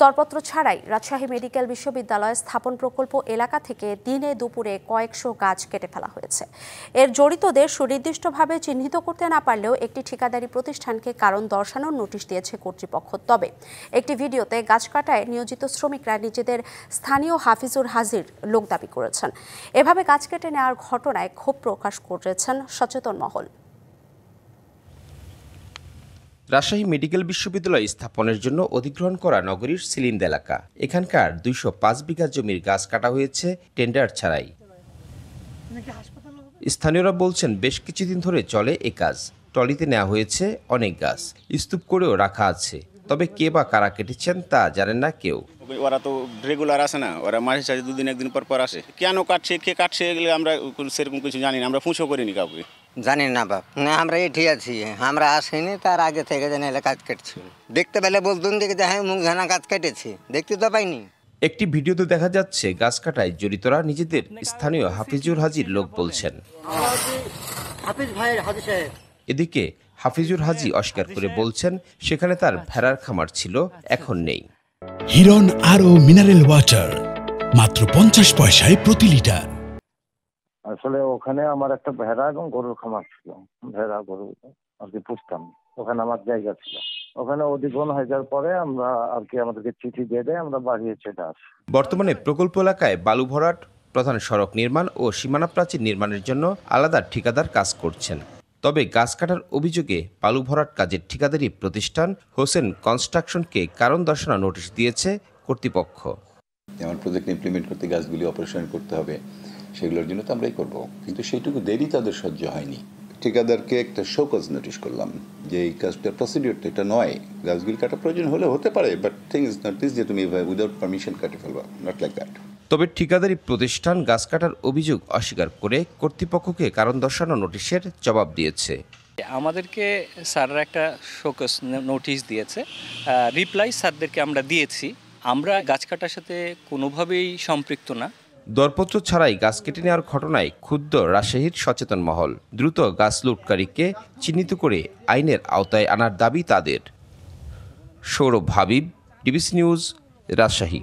দরপত্র ছাড়াই রাজশাহী মেডিকেল বিশ্ববিদ্যালয় স্থাপন প্রকল্প এলাকা থেকে দিনে দুপুরে কয়েকশো গাছ কেটে ফেলা হয়েছে। এর জড়িতদের সুনির্দিষ্টভাবে চিহ্নিত করতে না পারলেও একটি ঠিকাদারি প্রতিষ্ঠানকে কারণ দর্শানোর নোটিশ দিয়েছে কর্তৃপক্ষ। তবে একটি ভিডিওতে গাছ কাটায় নিয়োজিত শ্রমিকরা নিজেদের স্থানীয় হাফিজুর হাজির লোক দাবি করেছেন। এভাবে গাছ কেটে নেওয়ার ঘটনায় ক্ষোভ প্রকাশ করেছেন সচেতন মহল। রাজশাহী মেডিকেল বিশ্ববিদ্যালয় স্থাপনের জন্য অধিগ্রহণ করা নগরীর সিলিন্দ এলাকা। এখানকার ২০৫ বিঘা জমির গাছ কাটা হয়েছে টেন্ডার ছাড়াই। স্থানীয়রা বলছেন বেশ কিছুদিন ধরে চলে এ কাজ। ট্রলিতে নেওয়া হয়েছে অনেক গাছ, স্তূপ করেও রাখা আছে। তবে কে বা কারা কেটেছেন তা জানেন না কেউ। ওরা তো রেগুলার আসে না, ওরা মাসে সাথে দুদিন একদিন পর আসে। কেন কাটছে, কে কাটছে, এগুলো আমরা সেরকম কিছু জানি না। আমরা পুঁছো করিনি কাউকে, জানি না বাপ। না, আমরা এটি আছি, আমরা আসিনি। তার আগে থেকে জানি কাজ কাটছি, দেখতে পেলে বলতুন দেখে যে হ্যাঁ মুখ ঘানা গাছ কেটেছি, দেখতে তো পাইনি। একটি ভিডিওতে দেখা যাচ্ছে গাছ কাটায় জড়িতরা নিজেদের স্থানীয় হাফিজুর হাজির লোক বলছেন। এদিকে হাফিজুর হাজি অস্বীকার করে বলছেন সেখানে তার ভেড়ার খামার ছিল, এখন নেই। হিরন আরও মিনারেল ওয়াটার মাত্র 50 পয়সায় প্রতি লিটার। আসলে ওখানে আমার একটা ভেড়া এবং গরুর খামার ছিল, ভেড়া গরু আর কি পুষতাম। ওখানে আমার জায়গা ছিল। ওখানে অধিগ্রহণ হয়ে যাওয়ার পরে আমরা আর কি আমাদেরকে চিঠি দিয়ে দেয়, আমরা বাড়িয়েছে গাছ। বর্তমানে প্রকল্প এলাকায় বালু ভরাট, প্রধান সড়ক নির্মাণ ও সীমানা প্রাচীর নির্মাণের জন্য আলাদা ঠিকাদার কাজ করছেন। তবে গাছ কাটার অভিযোগে বালু ভরাট কাজের ঠিকাদারি প্রতিষ্ঠান হোসেন কনস্ট্রাকশনকে কারণ দর্শানোর নোটিশ দিয়েছে কর্তৃপক্ষ। যেমন প্রজেক্ট ইমপ্লিমেন্ট করতে গাছগুলি অপারেশন করতে হবে, সেগুলোর জন্য তো আমরাই করবো, কিন্তু সেইটুকু দেরি তাদের সহ্য হয়নি। ঠিকাদারকে একটা শোকজ নোটিশ করলাম যে এই কাজটা প্রসিডিওরটা এটা নয়, গাছগুলি কাটা প্রয়োজন হলে হতে পারে, but thing is not this যে তুমি উইদাউট পারমিশন কাটে ফেলবা, নট লাইক দ্যাট। তবে ঠিকাদারি প্রতিষ্ঠান গাছ কাটার অভিযোগ অস্বীকার করে কর্তৃপক্ষকে কারণ দর্শানো নোটিশের জবাব দিয়েছে। আমাদেরকে স্যাররা একটা শোকজ নোটিশ দিয়েছে, রিপ্লাই স্যারদেরকে আমরা দিয়েছি। আমরা গাছ কাটার সাথে কোনোভাবেই সম্পৃক্ত না। দরপত্র ছাড়াই গাছ কেটে নেওয়ার ঘটনায় ক্ষুব্ধ রাজশাহীর সচেতন মহল। দ্রুত গাছ লুটকারীকে চিহ্নিত করে আইনের আওতায় আনার দাবি তাদের। Sourav Habib, DBC news, Rajshahi.